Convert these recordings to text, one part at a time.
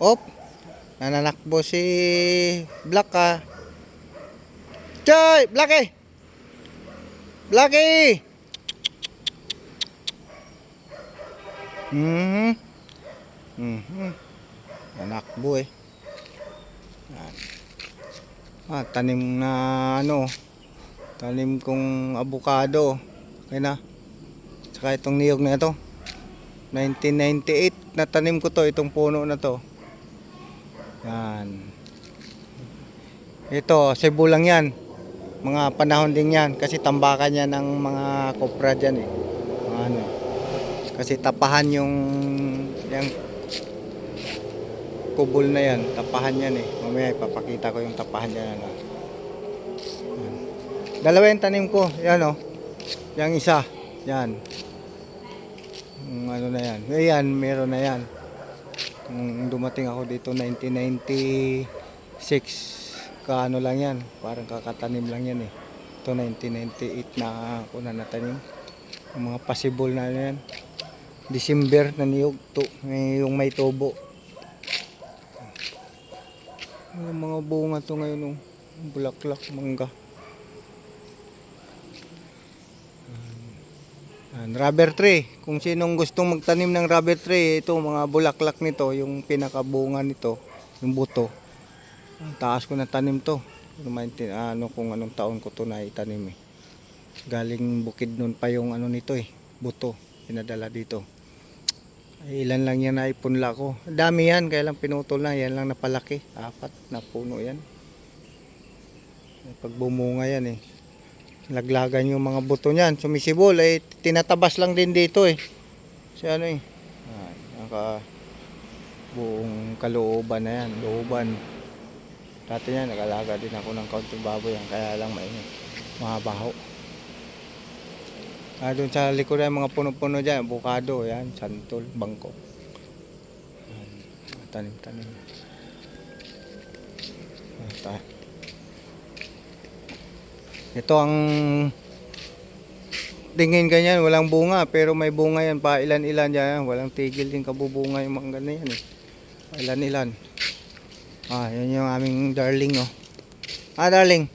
Op, nananakbo si Black ka. Choy! Blackie! Blackie! Nanakbo eh. Yan. Tanim na ano. Tanim kong abukado. Okay na. Saka itong niyog na ito. 1998 na tanim ko to, itong puno na to. Yan. Ito, Cebu lang yan. Mga panahon din yan. Kasi tambakan yan ng mga kopra dyan eh. Ano. Kasi tapahan yung kubol na yan. Tapahan yan eh. Mamaya ipapakita ko yung tapahan dyan. Ano. Yan. Dalawa yung tanim ko. Yan o. Yang isa. Yan. Ano na yan. Ayan, meron na yan. Dumating ako dito 1996. Kaano lang yan. Parang kakatanim lang yan eh. Ito 1998 na ako na natanim. Yung mga possible na yan. December na niyog to. Yung may tubo. Yung mga bunga to ngayon. Bulaklak, mangga. Rubber tree. Kung sinong gustong magtanim ng rubber tree, ito mga bulaklak nito, yung pinakabunga nito, yung buto. Taas ko na tanim to. Kung anong taon ko to na itanim eh. Galing bukid nun pa yung ano nito eh, buto. Pinadala dito. Ilan lang yan na ipunla ko. Dami yan, kaya lang pinutol na. Yan lang napalaki. 4 na puno yan. Pag bumunga yan eh. Laglagan yung mga buto niyan. Sumisibol eh, tinatabas lang din dito eh. Kasi ano eh. Buong kalooban na yan. Looban. Dati yan, nag-alaga din ako ng kaunting baboy yan. Kaya lang mabaho. Doon sa likod yan, mga puno-puno dyan. Bukado, yan, santol, bangko. Tanim-tanim. Ito ang tingin ganyan, walang bunga. Pero may bunga yan, pa ilan-ilan dyan. Walang tigil din kabubunga yung mga ganyan eh. Ilan-ilan. Yan yung aming darling oh. Darling.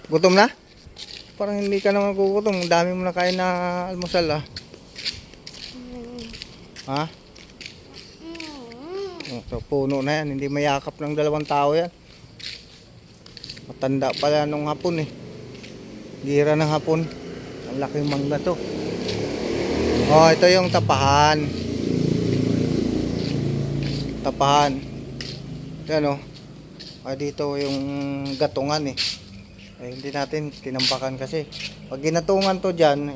Gutom na? Parang hindi ka naman gugutom. Dami mo na kain na almusal ah. So, puno na yan. Hindi mayakap ng 2 tao yan. Matanda pala nung hapon eh. Gira ng hapon. Ang laking mangga to. Ito yung tapahan. Tapahan. Yan dito yung gatungan eh. Hindi natin tinampakan kasi pag ginatungan to dyan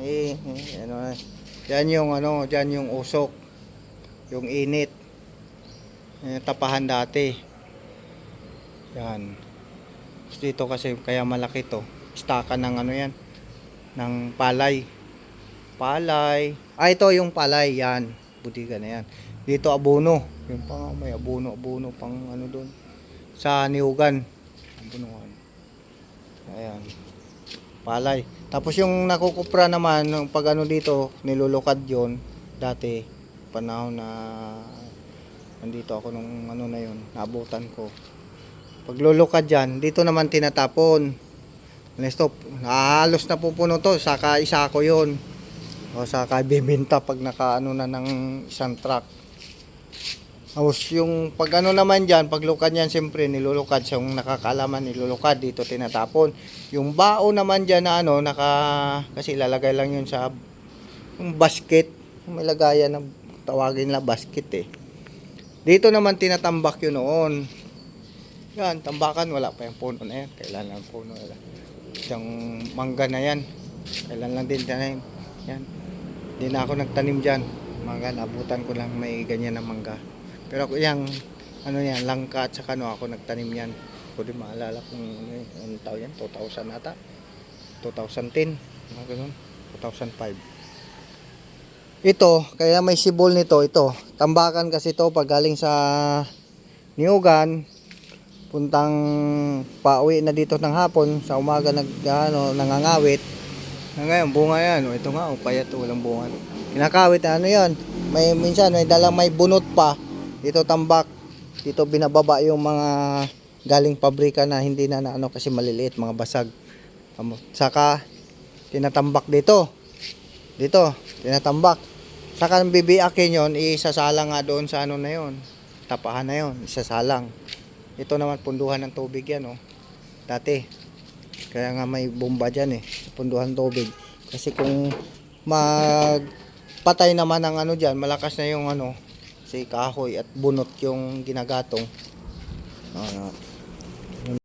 dyan yung usok, yung init. Tapahan dati yan. Dito kasi kaya malaki to, istakan ng yan ng palay. Ito yung palay yan, budiga na yan. Dito abono, yung may abono pang doon sa niugan. Abonohan. Ayan. Palay. Tapos yung nakukupra naman, pag dito, nilulukad yon dati, panahon na nandito ako nung na yun, naabutan ko. Pag lulukad dyan, dito naman tinatapon. Stop. Halos na pupuno to, saka isa ko yun. O saka bibinta pag na ng isang truck. Tapos yung pag naman dyan, pag lukad yan, siyempre nilulukad. Yung nakakaalaman, nilulukad. Dito tinatapon. Yung bao naman dyan na kasi lalagay lang yun sa yung basket. May lagayan na tawagin na basket eh. Dito naman tinatambak yun noon. Yan, tambakan. Wala pa yung puno na yan. Kailan lang puno. Yung mangga na yan. Kailan lang din tanim. Yan. Hindi na ako nagtanim dyan. Mangga, nabutan ko lang may ganyan na mangga. Pero yung yan, langka at saka ako nagtanim yan. Ko din maalala kung anong taon yan, 2000 ata. 2010, ganun, 2005. Ito, kaya may sibol nito, ito. Tambakan kasi ito pag galing sa Niugan, puntang pauwi na dito ng hapon, sa umaga nangangawit. Ngayon, bunga yan. Ito nga, payat, walang bunga. Kinakawit, yan. Minsan, may bunot pa. Dito tambak. Dito binababa yung mga galing pabrika na hindi na ano kasi maliliit, mga basag. Saka tinatambak dito. Dito, tinatambak. Saka nang bibiakin yon, isasalang nga doon sa ano na yon. Tapahan na yon, isasalang. Ito naman punduhan ng tubig yan, oh. Dati. Kaya nga may bomba dyan, eh. Punduhan ng tubig. Kasi kung magpatay naman ng ano dyan, malakas na yung ano, si kahoy at bunot yung ginagatong.